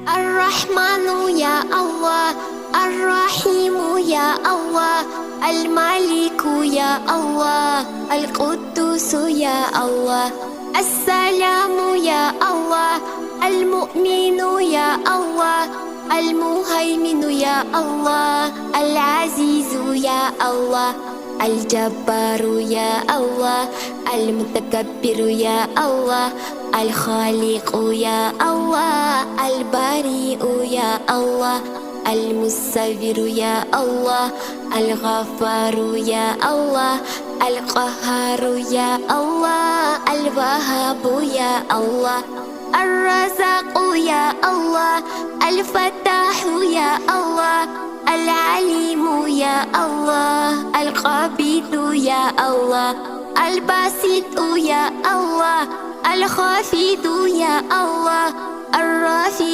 الرحمن يا الله، الرحيم يا الله، الملك يا الله، القدوس يا الله، السلام يا الله، المؤمن يا الله، المهيمن يا الله، العزيز يا الله، الجبار يا الله، المتكبر يا الله، الخالق يا الله، البريء يا الله، المصور يا الله، الغفار يا الله، القهار يا الله، الوهاب يا الله، الرزاق يا الله، الفتاح يا الله، العليم يا الله، القبيض يا الله، الباسط يا الله، الخافض يا الله، الرافع